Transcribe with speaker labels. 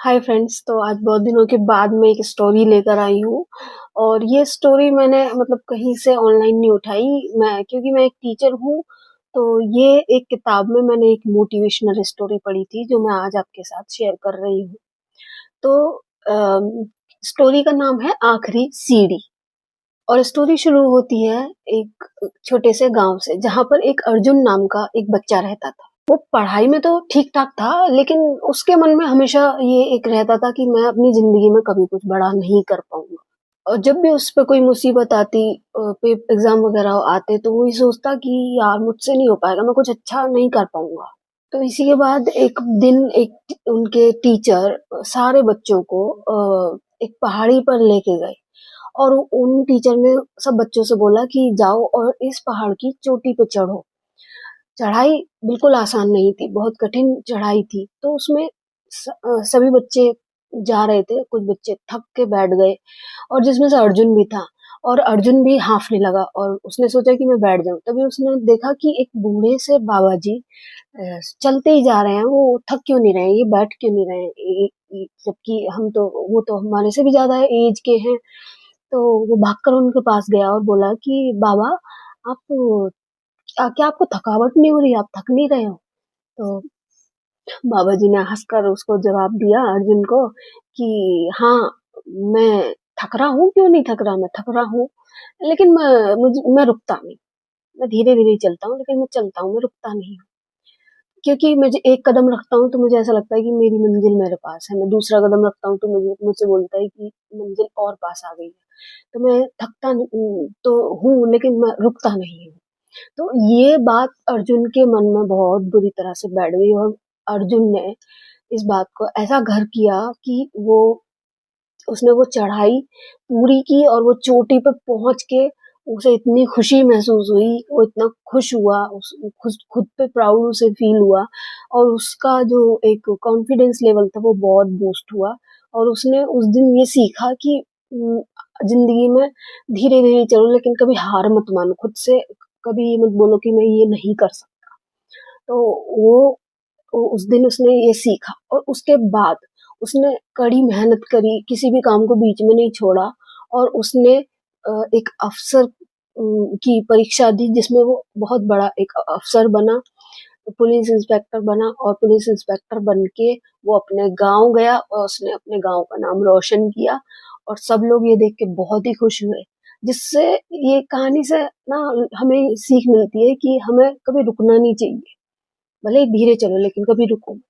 Speaker 1: Hi friends, तो आज बहुत दिनों के बाद मैं एक स्टोरी लेकर आई हूँ और ये स्टोरी मैंने मतलब कहीं से ऑनलाइन नहीं उठाई। क्योंकि मैं एक टीचर हूँ, तो ये एक किताब में मैंने एक मोटिवेशनल स्टोरी पढ़ी थी जो मैं आज आपके साथ शेयर कर रही हूँ। तो स्टोरी का नाम है आखिरी सीढ़ी। और स्टोरी शुरू होती है एक छोटे से गांव से, जहाँ पर एक अर्जुन नाम का एक बच्चा रहता था। वो पढ़ाई में तो ठीक-ठाक था, लेकिन उसके मन में हमेशा ये एक रहता था कि मैं अपनी ज़िंदगी में कभी कुछ बड़ा नहीं कर पाऊँगा। और जब भी उस पे कोई मुसीबत आती, पे एग्ज़ाम वग़ैरह आते, तो वो ये सोचता कि यार मुझसे नहीं हो पाएगा, मैं कुछ अच्छा नहीं कर पाऊँगा। तो इसी के बाद एक दिन एक उनके टीचर सारे बच्चों को एक पहाड़ी पर लेके गए और उन टीचर ने सब बच्चों से बोला कि जाओ और इस पहाड़ की चोटी पे चढ़ो। चढ़ाई बिल्कुल आसान नहीं थी, बहुत कठिन चढ़ाई थी। तो उसमें सभी बच्चे जा रहे थे, कुछ बच्चे थक के बैठ गए और जिसमें से अर्जुन भी था। और अर्जुन भी हांफने लगा और उसने सोचा कि मैं बैठ जाऊँ। तभी उसने देखा कि एक बूढ़े से बाबा जी चलते ही जा रहे हैं, वो थक क्यों नहीं रहे हैं, ये बैठ क्यों नहीं रहे हैं? जबकि वो तो हमारे से भी ज़्यादा एज के हैं। तो वो भागकर उनके पास गया और बोला कि बाबा, आप क्या आपको थकावट नहीं हो रही? आप थक नहीं रहे हो? तो बाबा जी ने हँसकर उसको जवाब दिया अर्जुन को कि हाँ, मैं थक रहा हूँ, क्यों नहीं थक रहा? मैं थक रहा हूँ, लेकिन मैं रुकता नहीं। मैं धीरे-धीरे ही चलता हूँ, लेकिन मैं चलता हूँ, मैं रुकता नहीं हूँ। क्योंकि मुझे एक कदम रखता हूँ तो मुझे ऐसा लगता है कि मेरी मंजिल मेरे पास है। मैं दूसरा कदम रखता हूँ तो मुझसे बोलता है कि मंजिल और पास आ गई है। तो मैं थकता तो हूँ, लेकिन मैं रुकता नहीं हूँ। तो ये बात अर्जुन के मन में बहुत बुरी तरह से बैठ गई और अर्जुन ने इस बात को ऐसा घर किया कि उसने वो चढ़ाई पूरी की और वो चोटी पे पहुंच के उसे इतनी खुशी महसूस हुई, वो इतना खुश हुआ, खुद पे प्राउड उसे फील हुआ और उसका जो एक कॉन्फिडेंस लेवल था वो बहुत बूस्ट हुआ। और उसने उस दिन ये सीखा कि जिंदगी में धीरे धीरे चलो, लेकिन कभी हार मत मानो। खुद से कभी ये मत बोलो कि मैं ये नहीं कर सकता। तो वो उस दिन उसने ये सीखा और उसके बाद उसने कड़ी मेहनत करी, किसी भी काम को बीच में नहीं छोड़ा और उसने एक अफ़सर की परीक्षा दी, जिसमें वो बहुत बड़ा एक अफ़सर बना, पुलिस इंस्पेक्टर बना और पुलिस इंस्पेक्टर बन के वो अपने गाँव गया और उसने अपने गाँव का नाम रोशन किया और सब लोग ये देख के बहुत ही खुश हुए। जिससे ये कहानी से ना हमें सीख मिलती है कि हमें कभी रुकना नहीं चाहिए। भले ही धीरे चलो, लेकिन कभी रुको मत।